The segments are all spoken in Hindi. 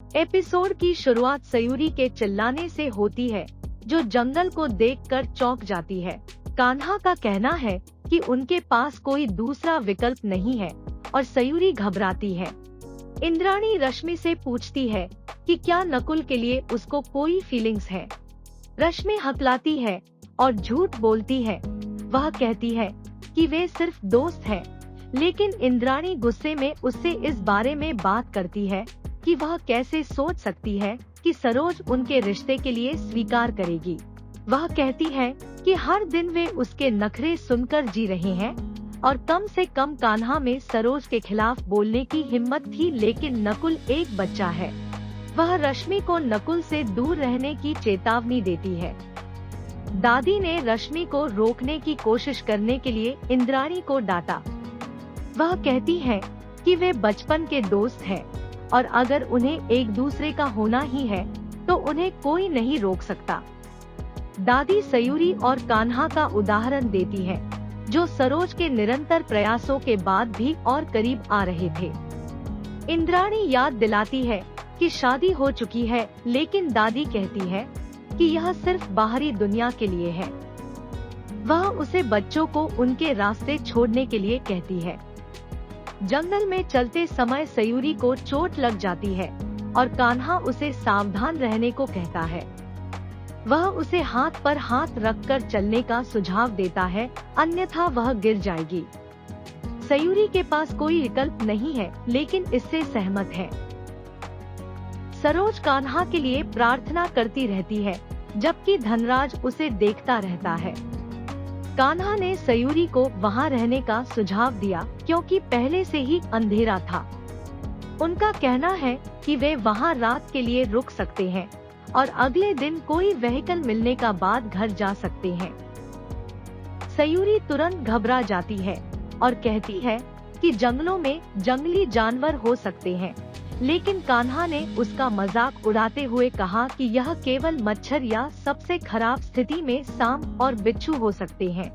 एपिसोड की शुरुआत सयूरी के चिल्लाने से होती है, जो जंगल को देखकर चौंक जाती है। कान्हा का कहना है कि उनके पास कोई दूसरा विकल्प नहीं है और सयूरी घबराती है। इंद्राणी रश्मि से पूछती है कि क्या नकुल के लिए उसको कोई फीलिंग्स है। रश्मि हकलाती है और झूठ बोलती है। वह कहती है कि वे सिर्फ दोस्त हैं, लेकिन इंद्राणी गुस्से में उससे इस बारे में बात करती है कि वह कैसे सोच सकती है कि सरोज उनके रिश्ते के लिए स्वीकार करेगी। वह कहती है कि हर दिन वे उसके नखरे सुनकर जी रहे हैं और कम से कम कान्हा में सरोज के खिलाफ बोलने की हिम्मत थी, लेकिन नकुल एक बच्चा है। वह रश्मि को नकुल से दूर रहने की चेतावनी देती है। दादी ने रश्मि को रोकने की कोशिश करने के लिए इंद्राणी को डांटा। वह कहती है कि वे बचपन के दोस्त हैं और अगर उन्हें एक दूसरे का होना ही है तो उन्हें कोई नहीं रोक सकता। दादी सयूरी और कान्हा का उदाहरण देती है, जो सरोज के निरंतर प्रयासों के बाद भी और करीब आ रहे थे। इंद्राणी याद दिलाती है कि शादी हो चुकी है, लेकिन दादी कहती है कि यह सिर्फ बाहरी दुनिया के लिए है। वह उसे बच्चों को उनके रास्ते छोड़ने के लिए कहती है। जंगल में चलते समय सयूरी को चोट लग जाती है और कान्हा उसे सावधान रहने को कहता है। वह उसे हाथ पर हाथ रखकर चलने का सुझाव देता है, अन्यथा वह गिर जाएगी। सयूरी के पास कोई विकल्प नहीं है, लेकिन इससे सहमत है। सरोज कान्हा के लिए प्रार्थना करती रहती है, जबकि धनराज उसे देखता रहता है। कान्हा ने सयूरी को वहां रहने का सुझाव दिया क्योंकि पहले से ही अंधेरा था। उनका कहना है कि वे वहां रात के लिए रुक सकते हैं और अगले दिन कोई व्हीकल मिलने का बाद घर जा सकते हैं। सयूरी तुरंत घबरा जाती है और कहती है कि जंगलों में जंगली जानवर हो सकते हैं, लेकिन कान्हा ने उसका मजाक उड़ाते हुए कहा कि यह केवल मच्छर या सबसे खराब स्थिति में सांप और बिच्छू हो सकते हैं।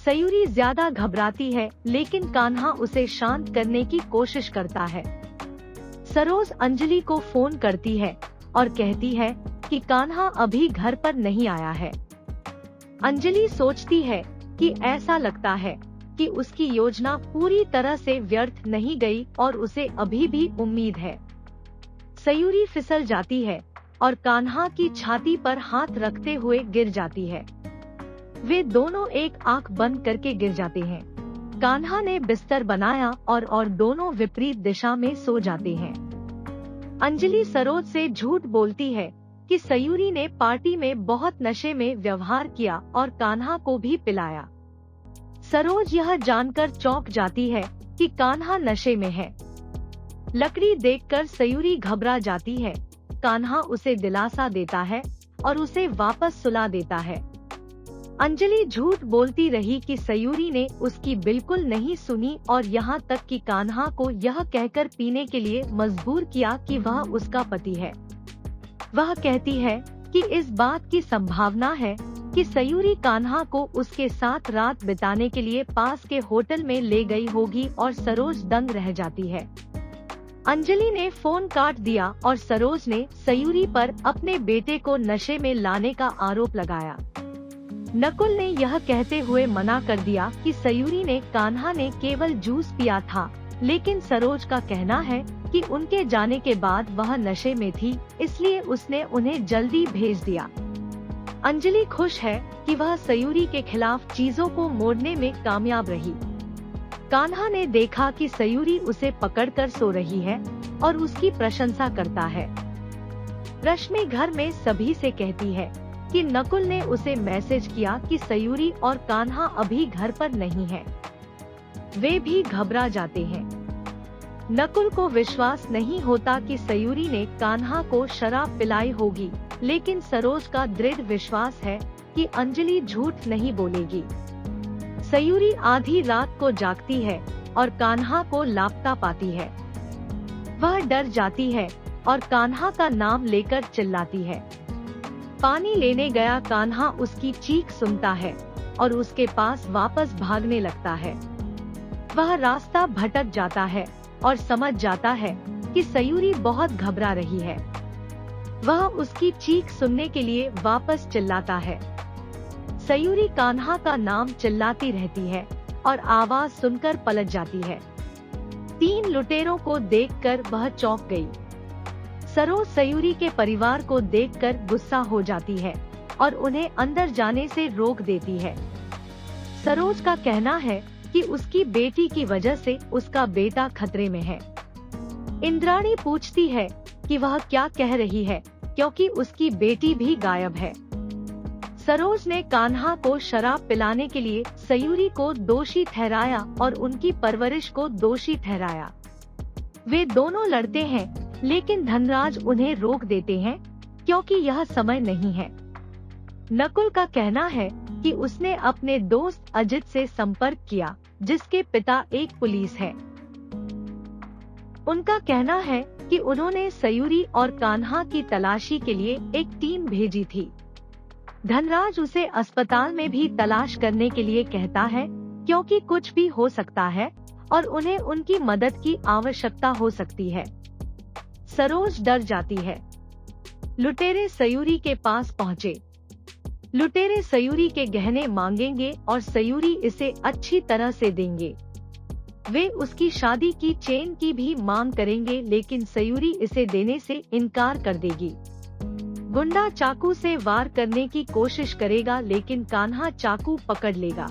सयूरी ज्यादा घबराती है, लेकिन कान्हा उसे शांत करने की कोशिश करता है। सरोज अंजलि को फोन करती है और कहती है कि कान्हा अभी घर पर नहीं आया है। अंजलि सोचती है कि ऐसा लगता है कि उसकी योजना पूरी तरह से व्यर्थ नहीं गई और उसे अभी भी उम्मीद है। सयूरी फिसल जाती है और कान्हा की छाती पर हाथ रखते हुए गिर जाती है। वे दोनों एक आंख बंद करके गिर जाते हैं। कान्हा ने बिस्तर बनाया और दोनों विपरीत दिशा में सो जाते हैं। अंजलि सरोज से झूठ बोलती है कि सयूरी ने पार्टी में बहुत नशे में व्यवहार किया और कान्हा को भी पिलाया। सरोज यह जानकर चौंक जाती है कि कान्हा नशे में है। लकड़ी देखकर सयूरी घबरा जाती है। कान्हा उसे दिलासा देता है और उसे वापस सुला देता है। अंजलि झूठ बोलती रही कि सयूरी ने उसकी बिल्कुल नहीं सुनी और यहाँ तक कि कान्हा को यह कहकर पीने के लिए मजबूर किया कि वह उसका पति है। वह कहती है कि इस बात की संभावना है कि सयूरी कान्हा को उसके साथ रात बिताने के लिए पास के होटल में ले गई होगी और सरोज दंग रह जाती है। अंजलि ने फोन काट दिया और सरोज ने सयूरी पर अपने बेटे को नशे में लाने का आरोप लगाया। नकुल ने यह कहते हुए मना कर दिया कि सयूरी ने कान्हा ने केवल जूस पिया था, लेकिन सरोज का कहना है कि उनके जाने के बाद वह नशे में थी, इसलिए उसने उन्हें जल्दी भेज दिया। अंजलि खुश है कि वह सयूरी के खिलाफ चीजों को मोड़ने में कामयाब रही। कान्हा ने देखा कि सयूरी उसे पकड़कर सो रही है और उसकी प्रशंसा करता है। रश्मि घर में सभी से कहती है कि नकुल ने उसे मैसेज किया कि सयूरी और कान्हा अभी घर पर नहीं है। वे भी घबरा जाते हैं। नकुल को विश्वास नहीं होता कि सयूरी ने कान्हा को शराब पिलाई होगी, लेकिन सरोज का दृढ़ विश्वास है कि अंजलि झूठ नहीं बोलेगी। सयूरी आधी रात को जागती है और कान्हा को लापता पाती है। वह डर जाती है और कान्हा का नाम लेकर चिल्लाती है। पानी लेने गया कान्हा उसकी चीख सुनता है और उसके पास वापस भागने लगता है। वह रास्ता भटक जाता है और समझ जाता है कि सयूरी बहुत घबरा रही है। वह उसकी चीख सुनने के लिए वापस चिल्लाता है। सयूरी कान्हा का नाम चिल्लाती रहती है और आवाज सुनकर पलट जाती है। 3 लुटेरों को देखकर वह चौंक गई। सरोज सयूरी के परिवार को देखकर गुस्सा हो जाती है और उन्हें अंदर जाने से रोक देती है। सरोज का कहना है कि उसकी बेटी की वजह से उसका बेटा खतरे में है। इंद्राणी पूछती है कि वह क्या कह रही है, क्योंकि उसकी बेटी भी गायब है। सरोज ने कान्हा को शराब पिलाने के लिए सयूरी को दोषी ठहराया और उनकी परवरिश को दोषी ठहराया। वे दोनों लड़ते हैं, लेकिन धनराज उन्हें रोक देते हैं क्योंकि यह समय नहीं है। नकुल का कहना है कि उसने अपने दोस्त अजित से संपर्क किया, जिसके पिता एक पुलिस है। उनका कहना है कि उन्होंने सयूरी और कान्हा की तलाशी के लिए एक टीम भेजी थी। धनराज उसे अस्पताल में भी तलाश करने के लिए कहता है, क्योंकि कुछ भी हो सकता है और उन्हें उनकी मदद की आवश्यकता हो सकती है। सरोज डर जाती है। लुटेरे सयूरी के पास पहुँचे। लुटेरे सयूरी के गहने मांगेंगे और सयूरी इसे अच्छी तरह से देंगे। वे उसकी शादी की चेन की भी मांग करेंगे, लेकिन सयूरी इसे देने से इनकार कर देगी। गुंडा चाकू से वार करने की कोशिश करेगा, लेकिन कान्हा चाकू पकड़ लेगा।